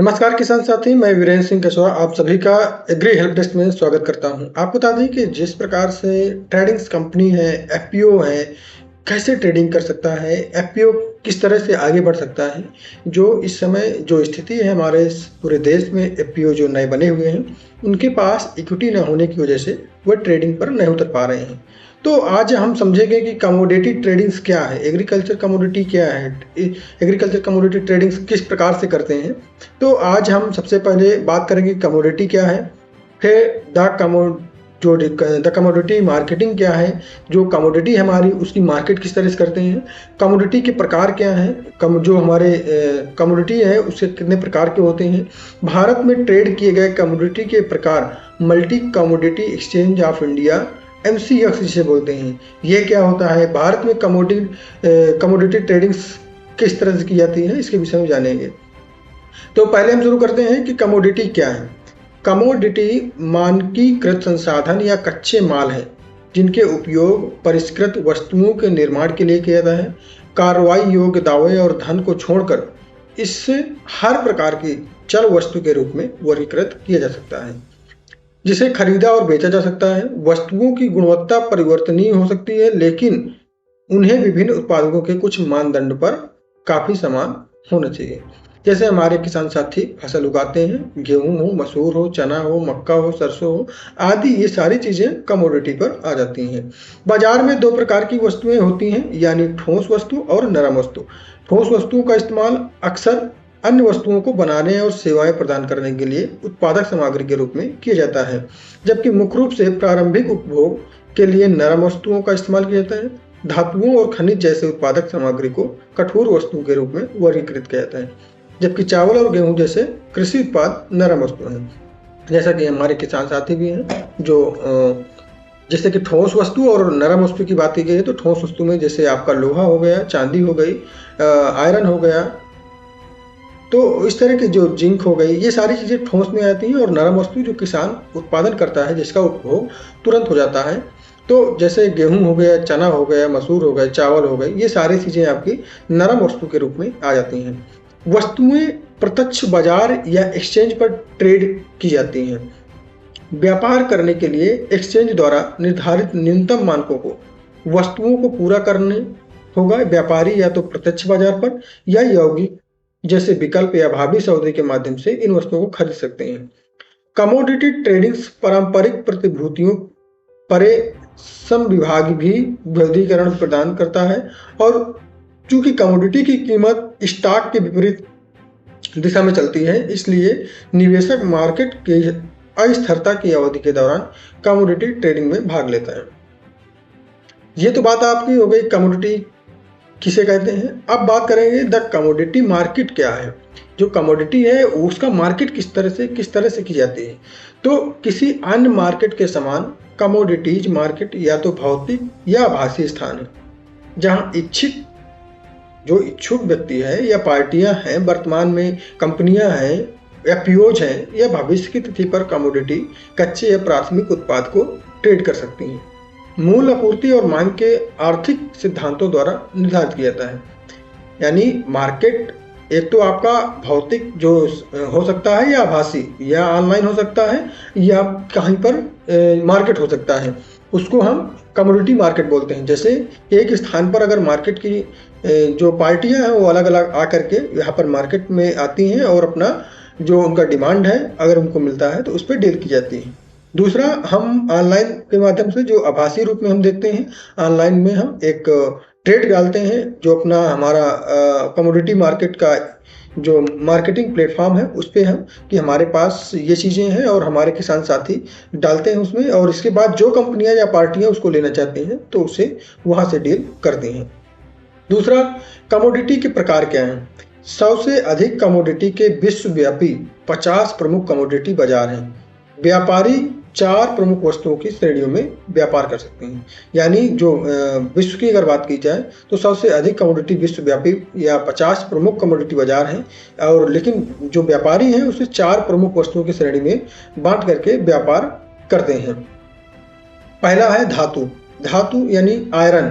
नमस्कार किसान साथी, मैं वीरेंद्र सिंह कछवाहा आप सभी का एग्री हेल्प डेस्क में स्वागत करता हूं। आपको बता दें कि जिस प्रकार से ट्रेडिंग्स कंपनी है, एफपीओ है, कैसे ट्रेडिंग कर सकता है, एफपीओ किस तरह से आगे बढ़ सकता है। जो इस समय जो स्थिति है हमारे इस पूरे देश में, एफपीओ जो नए बने हुए हैं, उनके पास इक्विटी न होने की वजह से वह ट्रेडिंग पर नहीं उतर पा रहे हैं। तो आज हम समझेंगे कि कमोडिटी ट्रेडिंग्स क्या है, एग्रीकल्चर कमोडिटी क्या है, एग्रीकल्चर कमोडिटी ट्रेडिंग्स किस प्रकार से करते हैं। तो आज हम सबसे पहले बात करेंगे कमोडिटी क्या है, फिर द कमोडिटी मार्केटिंग क्या है, जो कमोडिटी हमारी उसकी मार्केट किस तरह से करते हैं, कमोडिटी के प्रकार क्या हैं, जो हमारे कमोडिटी है उसके कितने प्रकार के होते हैं, भारत में ट्रेड किए गए कमोडिटी के प्रकार, multi commodity exchange of India MCX जिसे बोलते हैं, ये क्या होता है, भारत में कमोडिटी ट्रेडिंग्स किस तरह से की जाती है, इसके विषय में जानेंगे। तो पहले हम शुरू करते हैं कि कमोडिटी क्या है। कमोडिटी मानकीकृत संसाधन या कच्चे माल हैं जिनके उपयोग परिष्कृत वस्तुओं के निर्माण के लिए किया जाता है। कार्रवाई योग्य दावे और धन को छोड़कर इससे हर प्रकार की चल वस्तु के रूप में वर्गीकृत किया जा सकता है, जिसे खरीदा और बेचा जा सकता है। वस्तुओं की गुणवत्ता परिवर्तनीय हो सकती है, लेकिन उन्हें विभिन्न उत्पादकों के कुछ मानदंड पर काफी समान होना चाहिए। जैसे हमारे किसान साथी फसल उगाते हैं, गेहूं हो, मसूर हो, चना हो, मक्का हो, सरसों हो आदि, ये सारी चीजें कमोडिटी पर आ जाती हैं। बाजार में दो प्रकार की वस्तुएं होती हैं, यानी ठोस वस्तु और नरम वस्तु। ठोस वस्तुओं का इस्तेमाल अक्सर अन्य वस्तुओं को बनाने और सेवाएं प्रदान करने के लिए उत्पादक सामग्री के रूप में किया जाता है, जबकि मुख्य रूप से प्रारंभिक उपभोग के लिए नरम वस्तुओं का इस्तेमाल किया जाता है। धातुओं और खनिज जैसे उत्पादक सामग्री को कठोर वस्तु के रूप में वर्गीकृत किया जाता है, जबकि चावल और गेहूं जैसे कृषि उत्पाद नरम वस्तु हैं। जैसा कि हमारे किसान साथी भी हैं, जो जैसे कि ठोस वस्तु और नरम वस्तु की बात की गई है, तो ठोस वस्तु में जैसे आपका लोहा हो गया, चांदी हो गई, आयरन हो गया, तो इस तरह की जो जिंक हो गई, ये सारी चीज़ें ठोस में आती हैं। और नरम वस्तु जो किसान उत्पादन करता है, जिसका उपभोग तुरंत हो जाता है, तो जैसे गेहूं हो गया, चना हो गया, मसूर हो गया, चावल हो गए, ये सारी चीज़ें आपकी नरम वस्तु के रूप में आ जाती हैं। वस्तुएं प्रत्यक्ष बाजार या एक्सचेंज पर ट्रेड की जाती हैं। व्यापार करने के लिए एक्सचेंज द्वारा निर्धारित न्यूनतम मानकों को वस्तुओं को पूरा करने होगा। व्यापारी या तो प्रत्यक्ष बाजार पर या यौगिक जैसे विकल्प या भावी सौदे के माध्यम से इन वस्तुओं को खरीद सकते हैं। कमोडिटी ट्रेडिंग्स पारंपरिक प्रतिभूतियों परे सम विभाग भी वर्गीकरण प्रदान करता है, और चूंकि कमोडिटी की कीमत स्टॉक के विपरीत दिशा में चलती है, इसलिए निवेशक मार्केट के अस्थिरता की अवधि के दौरान कमोडिटी ट्रेडिंग में भाग लेता है। ये तो बात आपकी हो गई कमोडिटी किसे कहते हैं। अब बात करेंगे द कमोडिटी मार्केट क्या है। जो कमोडिटी है उसका मार्केट किस तरह से की जाती है। तो किसी अन्य मार्केट के समान कमोडिटीज मार्केट या तो भौतिक या आभासी स्थान है, जहां इच्छुक व्यक्ति है या पार्टियां हैं, वर्तमान में कंपनियां हैं, एफपीओज हैं, या भविष्य की तिथि पर कमोडिटी कच्चे या प्राथमिक उत्पाद को ट्रेड कर सकती हैं। मूल आपूर्ति और मांग के आर्थिक सिद्धांतों द्वारा निर्धारित किया जाता है। यानी मार्केट एक तो आपका भौतिक जो हो सकता है, या आभासी, या ऑनलाइन हो सकता है, या कहीं पर मार्केट हो सकता है, उसको हम कमोडिटी मार्केट बोलते हैं। जैसे एक स्थान पर अगर मार्केट की जो पार्टियां हैं वो अलग अलग आकर के यहाँ पर मार्केट में आती हैं, और अपना जो उनका डिमांड है अगर उनको मिलता है तो उस पर डील की जाती है। दूसरा, हम ऑनलाइन के माध्यम से जो आभासी रूप में हम देखते हैं, ऑनलाइन में हम एक ट्रेड डालते हैं, जो अपना हमारा कमोडिटी मार्केट का जो मार्केटिंग प्लेटफॉर्म है उस पर हम कि हमारे पास ये चीज़ें हैं, और हमारे किसान साथी डालते हैं उसमें, और इसके बाद जो कंपनियां या पार्टियां उसको लेना चाहती हैं तो उसे वहां से डील करती हैं। दूसरा, कमोडिटी के प्रकार क्या हैं। 100 से अधिक कमोडिटी के विश्वव्यापी 50 प्रमुख कमोडिटी बाजार हैं। व्यापारी 4 प्रमुख वस्तुओं की श्रेणियों में व्यापार कर सकते हैं। यानी जो विश्व की अगर बात की जाए तो 100 से अधिक कमोडिटी विश्वव्यापी या 50 प्रमुख कमोडिटी बाजार हैं, और लेकिन जो व्यापारी हैं उसे 4 प्रमुख वस्तुओं की श्रेणी में बांट करके व्यापार करते हैं। पहला है धातु। धातु यानी आयरन,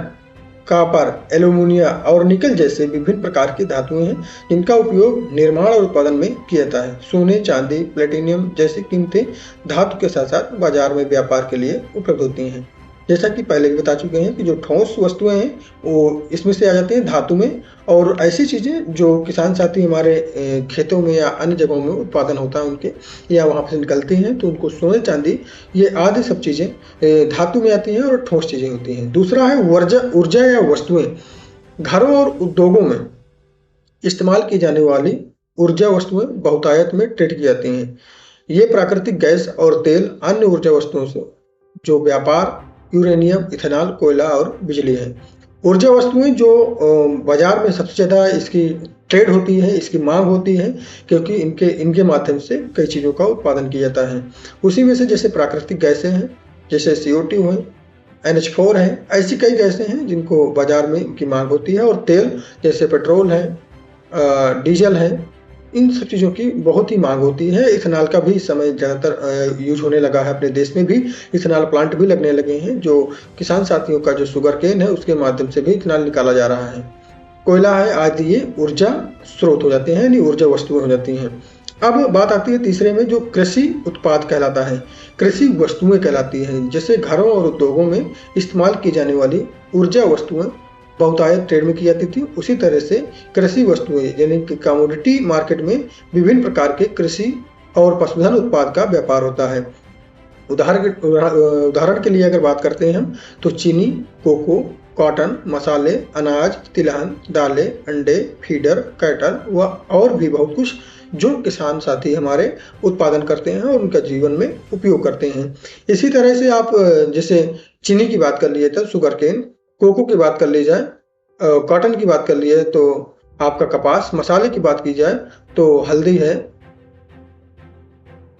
कॉपर, एल्यूमिनियम और निकल जैसे विभिन्न प्रकार की धातुएं हैं जिनका उपयोग निर्माण और उत्पादन में किया जाता है। सोने, चांदी, प्लेटिनियम जैसी कीमती धातु के साथ साथ बाजार में व्यापार के लिए उपलब्ध होती हैं। जैसा कि पहले भी बता चुके हैं कि जो ठोस वस्तुएं हैं वो इसमें से आ जाती हैं धातु में, और ऐसी चीज़ें जो किसान साथी हमारे खेतों में या अन्य जगहों में उत्पादन होता है उनके, या वहाँ से निकलती हैं, तो उनको सोने, चांदी ये आदि सब चीज़ें धातु में आती हैं और ठोस चीज़ें होती हैं। दूसरा है ऊर्जा या वस्तुएं। घरों और उद्योगों में इस्तेमाल की जाने वाली ऊर्जा वस्तुएं बहुतायत में ट्रेड की जाती हैं। ये प्राकृतिक गैस और तेल, अन्य ऊर्जा वस्तुओं से जो व्यापार, यूरेनियम, इथेनॉल, कोयला और बिजली है। ऊर्जा वस्तुएं जो बाजार में सबसे ज़्यादा इसकी ट्रेड होती है, इसकी मांग होती है, क्योंकि इनके माध्यम से कई चीज़ों का उत्पादन किया जाता है। उसी में से जैसे प्राकृतिक गैसें हैं, जैसे CO2 है, NH4 है, ऐसी कई गैसें हैं जिनको बाजार में इनकी मांग होती है। और तेल जैसे पेट्रोल है, डीजल है, इन सब चीज़ों की बहुत ही मांग होती है। इथेनॉल का भी इस समय ज़्यादातर यूज होने लगा है। अपने देश में भी इथेनॉल प्लांट भी लगने लगे हैं, जो किसान साथियों का जो शुगर केन है उसके माध्यम से भी इथेनॉल निकाला जा रहा है। कोयला है आदि ये ऊर्जा स्रोत हो जाते हैं, यानी ऊर्जा वस्तुएं हो जाती हैं। अब बात आती है तीसरे में, जो कृषि उत्पाद कहलाता है, कृषि वस्तुएं कहलाती हैं। जैसे घरों और उद्योगों में इस्तेमाल की जाने वाली ऊर्जा वस्तुएं बहुतायत ट्रेड में की जाती थी, उसी तरह से कृषि वस्तुएं यानी कि कमोडिटी मार्केट में विभिन्न प्रकार के कृषि और पशुधन उत्पाद का व्यापार होता है। उदाहरण के लिए अगर बात करते हैं हम, तो चीनी, कोको, कॉटन, मसाले, अनाज, तिलहन, दालें, अंडे, फीडर, कैटल व और भी बहुत कुछ जो किसान साथी हमारे उत्पादन करते हैं और उनका जीवन में उपयोग करते हैं। इसी तरह से आप जैसे चीनी की बात कर लिए तो शुगर केन, कोको की बात कर ली जाए, कॉटन की बात कर ली है तो आपका कपास, मसाले की बात की जाए तो हल्दी है,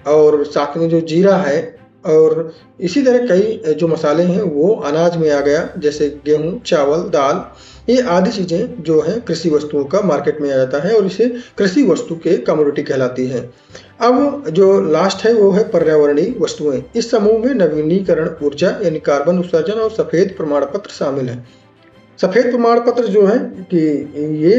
और साथ में जो जीरा है, और इसी तरह कई जो मसाले हैं वो अनाज में आ गया, जैसे गेहूं, चावल, दाल, ये आदि चीज़ें जो हैं कृषि वस्तुओं का मार्केट में आ जाता है और इसे कृषि वस्तु के कमोडिटी कहलाती है। अब जो लास्ट है वो है पर्यावरणीय वस्तुएं। इस समूह में नवीनीकरण ऊर्जा यानी कार्बन उत्सर्जन और सफेद प्रमाण पत्र शामिल है। सफेद प्रमाण पत्र जो है कि ये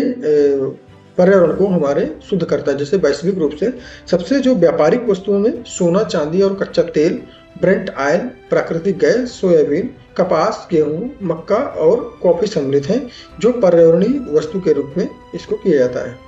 पर्यावरण को हमारे शुद्ध करता है। जैसे वैश्विक रूप से सबसे जो व्यापारिक वस्तुओं में सोना, चांदी और कच्चा तेल, ब्रेंट ऑयल, प्राकृतिक गैस, सोयाबीन, कपास, गेहूं, मक्का और कॉफी सम्मिलित हैं, जो पर्यावरणीय वस्तु के रूप में इसको किया जाता है।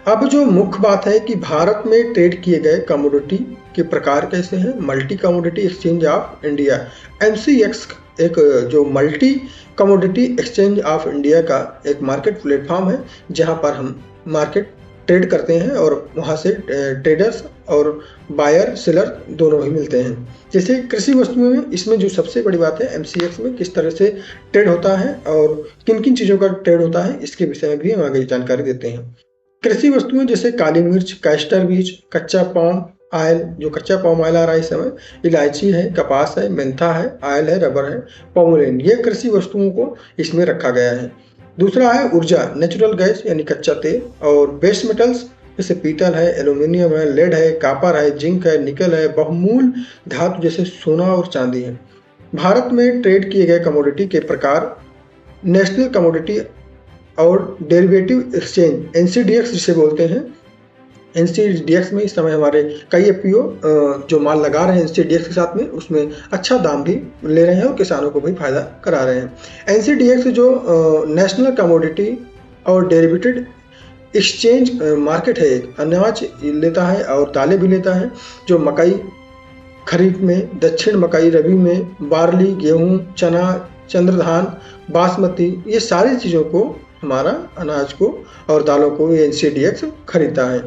अब जो मुख्य बात है कि भारत में ट्रेड किए गए कमोडिटी के प्रकार कैसे हैं। Multi commodity exchange of India, MCX, एक जो multi commodity exchange of India का एक मार्केट प्लेटफॉर्म है, जहां पर हम मार्केट ट्रेड करते हैं और वहां से ट्रेडर्स और बायर सेलर दोनों ही मिलते हैं। जैसे कृषि वस्तुओं में इसमें जो सबसे बड़ी बात है, MCX में किस तरह से ट्रेड होता है और किन किन चीज़ों का ट्रेड होता है, इसके विषय में भी हम आगे जानकारी देते हैं। कृषि वस्तुएं जैसे काली मिर्च, कैस्टर बीज, कच्चा पाम ऑयल, जो कच्चा पाम ऑयल आ रहा है इस समय, इलायची है, कपास है, मेंथा है, ऑयल है, रबर है, पॉमोलिन, ये कृषि वस्तुओं को इसमें रखा गया है। दूसरा है ऊर्जा, नेचुरल गैस यानी कच्चा तेल, और बेस मेटल्स जैसे पीतल है, एल्यूमिनियम है, लेड है, कॉपर है, जिंक है, निकल है, बहुमूल धातु जैसे सोना और चांदी है। भारत में ट्रेड किए गए कमोडिटी के प्रकार नेशनल कमोडिटी और डेरिवेटिव एक्सचेंज, NCDEX जिसे बोलते हैं। NCDEX में इस समय हमारे कई FPO जो माल लगा रहे हैं NCDEX के साथ में, उसमें अच्छा दाम भी ले रहे हैं और किसानों को भी फायदा करा रहे हैं। NCDEX जो नेशनल कमोडिटी और डेरिवेटिव एक्सचेंज मार्केट है, एक अनाज लेता है और दालें भी लेता है, जो मकई खरीफ में, दक्षिण मकई रबी में, बार्ली, गेहूं, चना, चंद्रधान, बासमती, ये सारी चीज़ों को, हमारा अनाज को और दालों को ये NCDEX खरीदता है।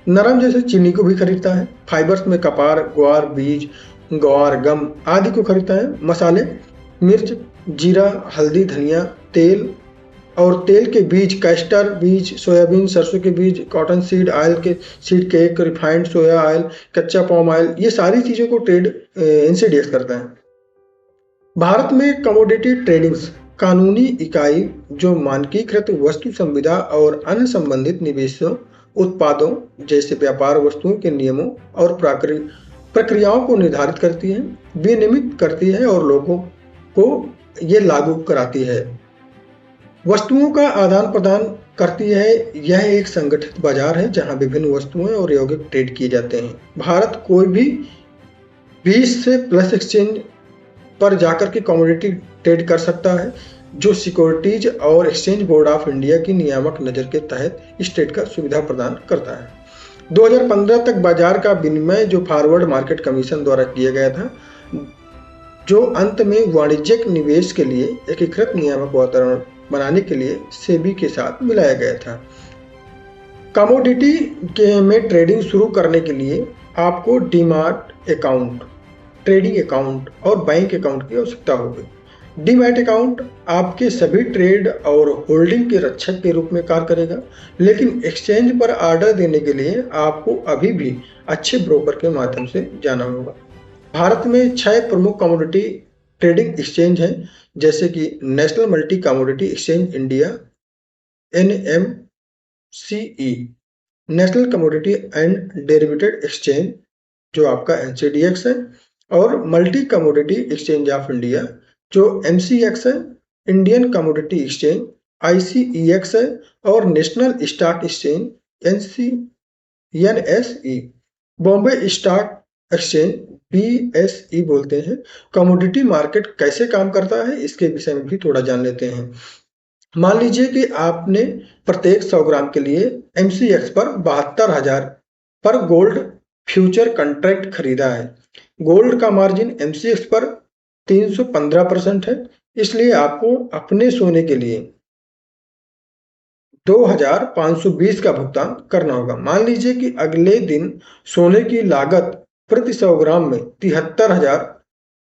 नरम जैसे चीनी को भी खरीदता है। फाइबर्स में कपार, ग्वार बीज, ग्वार, गम आदि को खरीदता है। मसाले, मिर्च, जीरा, हल्दी, धनिया, तेल और तेल के बीज, कैस्टर बीज, सोयाबीन, सरसों के बीज, कॉटन सीड ऑयल के सीड केक, रिफाइंड सोया ऑयल, कच्चा पाम ऑयल, ये सारी चीज़ों को ट्रेड NCDEX करता है। भारत में कमोडिटी ट्रेडिंग्स कानूनी इकाई जो मानकीकृत वस्तु संविदा और अन्य संबंधित निवेशों, उत्पादों जैसे व्यापार वस्तुओं के नियमों और प्रक्रियाओं को निर्धारित करती है, विनियमित करती है और लोगों को ये लागू कराती है। वस्तुओं का आदान प्रदान करती है। यह एक संगठित बाजार है जहां विभिन्न वस्तुएं और यौगिक ट्रेड किए जाते हैं। भारत कोई भी 20 से प्लस एक्सचेंज पर जाकर के कमोडिटी ट्रेड कर सकता है, जो सिक्योरिटीज और एक्सचेंज बोर्ड ऑफ इंडिया की नियामक नजर के तहत इस ट्रेड का सुविधा प्रदान करता है। 2015 तक बाजार का विनिमय जो फॉरवर्ड मार्केट कमीशन द्वारा किया गया था, जो अंत में वाणिज्यिक निवेश के लिए एकीकृत नियामक वातावरण बनाने के लिए सेबी के साथ मिलाया गया था। कमोडिटी के में ट्रेडिंग शुरू करने के लिए आपको डीमैट अकाउंट, ट्रेडिंग अकाउंट और बैंक अकाउंट की आवश्यकता होगी। डीमैट अकाउंट आपके सभी ट्रेड और होल्डिंग के रक्षक के रूप में कार्य करेगा, लेकिन एक्सचेंज पर ऑर्डर देने के लिए आपको अभी भी अच्छे ब्रोकर के माध्यम से जाना होगा। भारत में 6 प्रमुख कमोडिटी ट्रेडिंग एक्सचेंज हैं, जैसे कि national multi commodity exchange India NMCE, national commodity and derivative exchange जो आपका NCDX है, और multi commodity exchange of India जो MCX है, इंडियन कमोडिटी एक्सचेंज ICEX है, और national stock exchange NSE, Bombay stock exchange BSE बोलते हैं। कमोडिटी मार्केट कैसे काम करता है इसके विषय में भी थोड़ा जान लेते हैं। मान लीजिए कि आपने प्रत्येक 100 ग्राम के लिए MCX पर 72,000 पर गोल्ड फ्यूचर कॉन्ट्रैक्ट खरीदा है। गोल्ड का मार्जिन MCX पर 315% है, इसलिए आपको अपने सोने के लिए 2,520 का भुगतान करना होगा। मान लीजिए कि अगले दिन सोने की लागत प्रति 100 ग्राम में 73,000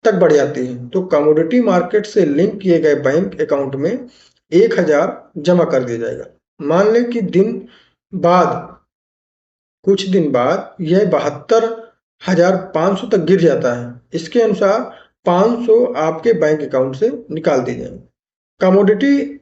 तक बढ़ जाती है, तो कमोडिटी मार्केट से लिंक किए गए बैंक अकाउंट में 1,000 जमा कर दिया जाएगा। मान लें कि कुछ दिन बाद यह 72,500 तक गिर जाता है। इसके अनुसार 500 आपके बैंक अकाउंट से निकाल दिए जाएंगे। कमोडिटी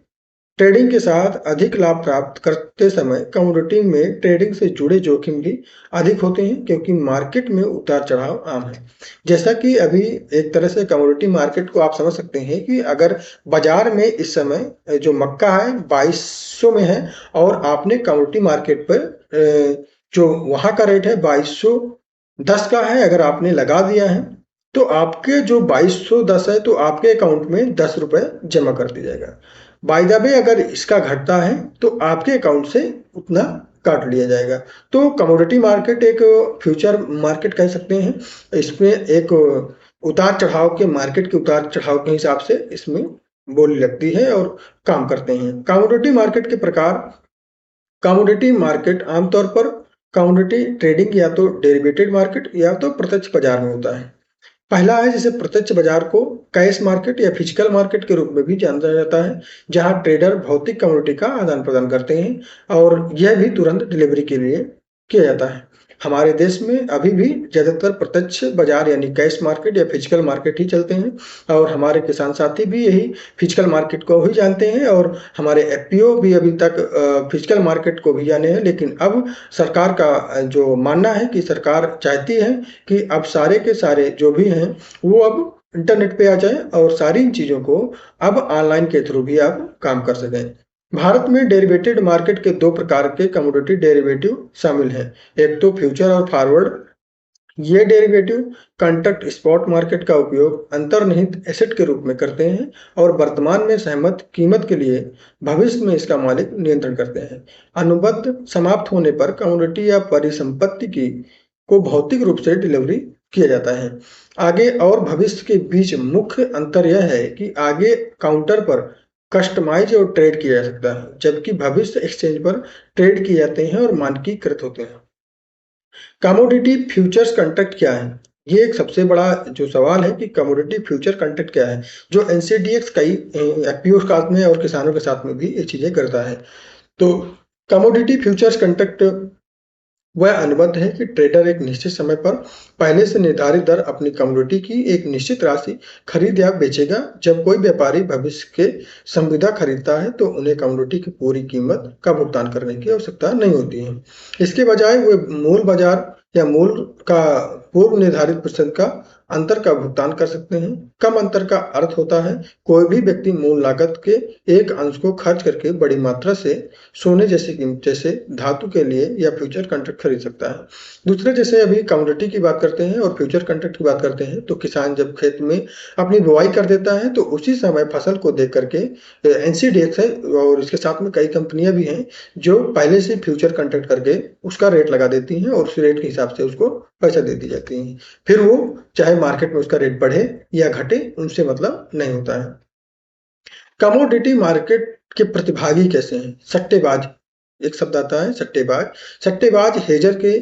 ट्रेडिंग के साथ अधिक लाभ प्राप्त करते समय कमोडिटी में ट्रेडिंग से जुड़े जोखिम भी अधिक होते हैं, क्योंकि मार्केट में उतार चढ़ाव आम है। जैसा कि अभी एक तरह से कमोडिटी मार्केट को आप समझ सकते हैं कि अगर बाजार में इस समय जो मक्का है 2200 में है, और आपने कमोडिटी मार्केट पर जो वहां का रेट है 2210 का है, अगर आपने लगा दिया है तो आपके जो 2210 है तो आपके अकाउंट में 10 रुपए जमा कर दिया जाएगा। बाय द वे अगर इसका घटता है तो आपके अकाउंट से उतना काट लिया जाएगा। तो कमोडिटी मार्केट एक फ्यूचर मार्केट कह सकते हैं। इसमें एक उतार चढ़ाव के मार्केट के उतार चढ़ाव के हिसाब से इसमें बोली लगती है और काम करते हैं। कमोडिटी मार्केट के प्रकार। कमोडिटी मार्केट आमतौर पर कमोडिटी ट्रेडिंग या तो डेरिवेटिव मार्केट या तो प्रत्यक्ष बाजार में होता है। पहला है जिसे प्रत्यक्ष बाजार को कैश मार्केट या फिजिकल मार्केट के रूप में भी जाना जाता है, जहां ट्रेडर भौतिक कमोडिटी का आदान प्रदान करते हैं और यह भी तुरंत डिलीवरी के लिए किया जाता है। हमारे देश में अभी भी ज्यादातर प्रत्यक्ष बाजार यानी कैश मार्केट या फिजिकल मार्केट ही चलते हैं, और हमारे किसान साथी भी यही फिजिकल मार्केट को ही जानते हैं, और हमारे FPO भी अभी तक फिजिकल मार्केट को भी जाने हैं। लेकिन अब सरकार का जो मानना है कि सरकार चाहती है कि अब सारे के सारे जो भी हैं वो अब इंटरनेट पे आ जाए और सारी इन चीजों को अब ऑनलाइन के थ्रू भी आप काम कर सकें। भारत में डेरिवेटिव मार्केट के 2 प्रकार के कमोडिटी डेरिवेटिव शामिल हैं, एक तो फ्यूचर और फॉरवर्ड। ये डेरिवेटिव कॉन्ट्रैक्ट स्पॉट मार्केट का उपयोग अंतर्निहित एसेट के रूप में करते हैं और वर्तमान में सहमत कीमत के लिए भविष्य में इसका मालिक नियंत्रण करते हैं। अनुबंध समाप्त होने पर कमोडिटी या परिसंपत्ति की को भौतिक रूप से डिलीवरी किया जाता है। आगे और भविष्य के बीच मुख्य अंतर यह है कि आगे काउंटर पर कस्टमाइज और ट्रेड किया जा सकता है, जबकि भविष्य एक्सचेंज पर ट्रेड किए जाते हैं और मानकीकृत होते हैं। कमोडिटी फ्यूचर्स कॉन्ट्रैक्ट क्या है? ये एक सबसे बड़ा जो सवाल है कि कमोडिटी फ्यूचर कॉन्ट्रैक्ट क्या है, जो NCDX कई FPO के साथ में और किसानों के साथ में भी ये चीजें करता है। तो कमोडिटी फ्यूचर्स कॉन्ट्रैक्ट वह अनुबंध है कि ट्रेडर एक निश्चित समय पर पहले से निर्धारित दर अपनी कमोडिटी की एक निश्चित राशि खरीद या बेचेगा। जब कोई व्यापारी भविष्य के संविदा खरीदता है तो उन्हें कमोडिटी की पूरी कीमत का भुगतान करने की आवश्यकता नहीं होती है। इसके बजाय वे मूल बाजार या मूल का पूर्व निर्धारित प्रतिशत का अंतर का भुगतान कर सकते हैं। कम अंतर का अर्थ होता है कोई भी व्यक्ति मूल लागत के एक अंश को खर्च करके बड़ी मात्रा से सोने जैसी कीमत जैसे धातु के लिए या फ्यूचर कॉन्ट्रैक्ट खरीद सकता है। दूसरे जैसे अभी कमोडिटी की बात करते हैं और फ्यूचर कॉन्ट्रैक्ट की बात करते हैं, तो किसान जब खेत में अपनी बुआई कर देता है तो उसी समय फसल को देख करके एनसीडीएक्स है और इसके साथ में कई कंपनियां भी हैं जो पहले से फ्यूचर कॉन्ट्रैक्ट करके उसका रेट लगा देती हैं और उस रेट के हिसाब से उसको पैसा दे दी जाती है। फिर वो चाहे मार्केट में उसका रेट बढ़े या घटे, उनसे मतलब नहीं होता है। कमोडिटी मार्केट के प्रतिभागी कैसे हैं? सट्टेबाज, एक शब्द आता है सट्टेबाज। सट्टेबाज हेजर के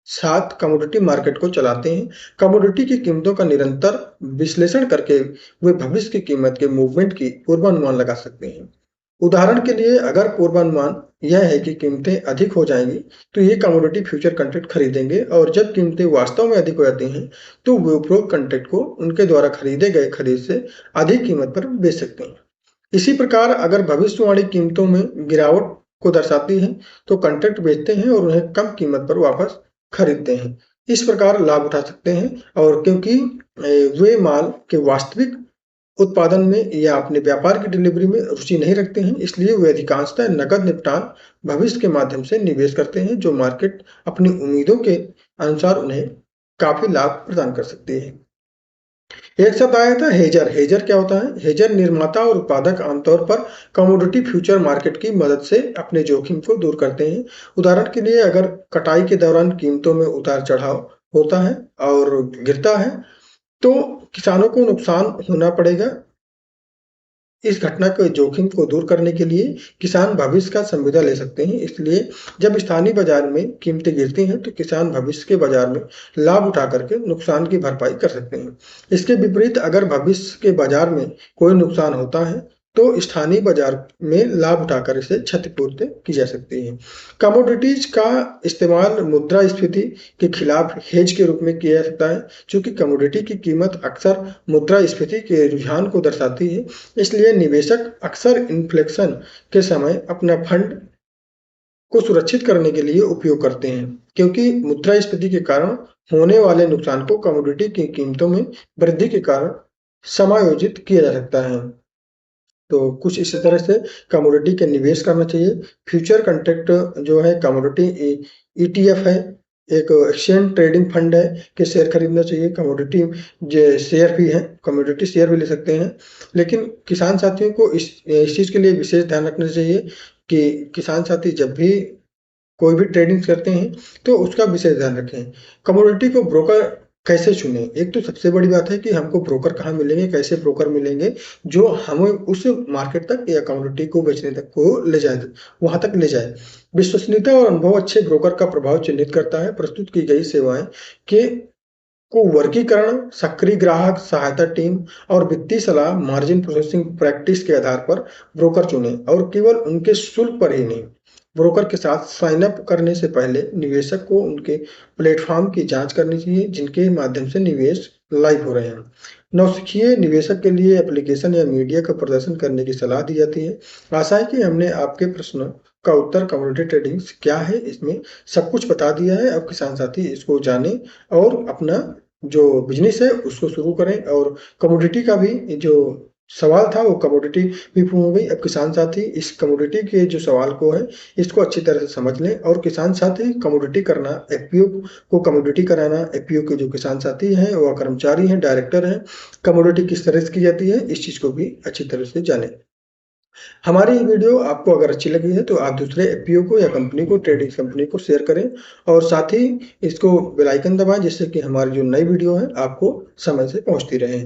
साथ कमोडिटी मार्केट को चलाते हैं। कमोडिटी की कीमतों का निरंतर विश्लेषण करके वे भविष्य की कीमत के मूवमेंट की पूर्वानुमान लगा सकते हैं। उदाहरण के लिए अगर पूर्वानुमान यह है कि कीमतें अधिक हो जाएंगी तो ये कमोडिटी फ्यूचर कॉन्ट्रैक्ट खरीदेंगे और जब कीमतें वास्तव में अधिक हो जाती हैं तो वे उपरोक्त कॉन्ट्रैक्ट को उनके द्वारा खरीदे गए खरीद से अधिक कीमत पर बेच सकते हैं। इसी प्रकार अगर भविष्यवाणी कीमतों में गिरावट को दर्शाती है तो कॉन्ट्रैक्ट बेचते हैं और उन्हें कम कीमत पर वापस खरीदते हैं। इस प्रकार लाभ उठा सकते हैं और क्योंकि वे माल के वास्तविक उत्पादन में या अपने व्यापार की डिलीवरी में रुचि नहीं रखते हैं, इसलिए वे अधिकांशतः नकद निपटान भविष्य के माध्यम से निवेश करते हैं जो मार्केट अपनी उम्मीदों के अनुसार उन्हें काफी लाभ प्रदान कर सकती है। एक शब्द आया था हेजर। हेजर क्या होता है? हेजर निर्माता और उत्पादक आमतौर पर कमोडिटी फ्यूचर मार्केट की मदद से अपने जोखिम को दूर करते हैं। उदाहरण के लिए अगर कटाई के दौरान कीमतों में उतार चढ़ाव होता है और गिरता है तो किसानों को नुकसान होना पड़ेगा। इस घटना के जोखिम को दूर करने के लिए किसान भविष्य का संविदा ले सकते हैं। इसलिए जब स्थानीय बाजार में कीमतें गिरती हैं तो किसान भविष्य के बाजार में लाभ उठा करके नुकसान की भरपाई कर सकते हैं। इसके विपरीत अगर भविष्य के बाजार में कोई नुकसान होता है तो स्थानीय बाजार में लाभ उठाकर इसे क्षतिपूर्ति की जा सकती है। कमोडिटीज का इस्तेमाल मुद्रास्फीति के खिलाफ हेज के रूप में किया जा सकता है। चूंकि कमोडिटी की कीमत अक्सर मुद्रास्फीति के रुझान को दर्शाती है, इसलिए निवेशक अक्सर इन्फ्लेशन के समय अपना फंड को सुरक्षित करने के लिए उपयोग करते हैं, क्योंकि मुद्रास्फीति के कारण होने वाले नुकसान को कमोडिटी की कीमतों में वृद्धि के कारण समायोजित किया जा सकता है। तो कुछ इसी तरह से कमोडिटी के निवेश करना चाहिए। फ्यूचर कॉन्ट्रैक्ट जो है कमोडिटी ईटीएफ है, एक एक्सचेंज ट्रेडिंग फंड है कि शेयर खरीदना चाहिए। कमोडिटी शेयर भी है, कमोडिटी शेयर भी ले सकते हैं। लेकिन किसान साथियों को इस चीज़ के लिए विशेष ध्यान रखना चाहिए कि किसान साथी जब भी कोई भी ट्रेडिंग करते हैं तो उसका विशेष ध्यान रखें। कमोडिटी को ब्रोकर कैसे चुनें? एक तो सबसे बड़ी बात है कि हमको ब्रोकर कहाँ मिलेंगे, कैसे ब्रोकर मिलेंगे जो हमें उस मार्केट तक या कमोडिटी को बेचने तक को ले जाए, वहां तक ले जाए। विश्वसनीयता और अनुभव अच्छे ब्रोकर का प्रभाव चिन्हित करता है। प्रस्तुत की गई सेवाएं के को वर्गीकरण, सक्रिय ग्राहक सहायता टीम और वित्तीय सलाह, मार्जिन प्रोसेसिंग प्रैक्टिस के आधार पर ब्रोकर चुनें और केवल उनके शुल्क पर ही नहीं। ब्रोकर के साथ साइन अप करने से पहले निवेशक को उनके प्लेटफॉर्म की जांच करनी चाहिए जिनके माध्यम से निवेश लाइव हो रहे हैं। नौसिखिए निवेशक के लिए एप्लीकेशन या मीडिया का प्रदर्शन करने की सलाह दी जाती है। आशा है कि हमने आपके प्रश्नों का उत्तर कमोडिटी ट्रेडिंग क्या है इसमें सब कुछ बता दिया है। अब किसान साथी इसको जाने और अपना जो बिजनेस है उसको शुरू करें। और कमोडिटी का भी जो सवाल था वो कमोडिटी भी पूर्ण हो गई। अब किसान साथी इस कमोडिटी के जो सवाल को है इसको अच्छी तरह से समझ लें और किसान साथी कमोडिटी करना, एफपीओ को कमोडिटी कराना, एफपीओ के जो किसान साथी हैं वह कर्मचारी हैं, डायरेक्टर हैं, कमोडिटी किस तरह से की जाती है इस चीज़ को भी अच्छी तरह से जानें। हमारी ये वीडियो आपको अगर अच्छी लगी है तो आप दूसरे एफपीओ को या कंपनी को, ट्रेडिंग कंपनी को शेयर करें और साथ ही इसको बेल आइकन दबाएं जिससे कि हमारी जो नई वीडियो है आपको समय से पहुंचती रहे।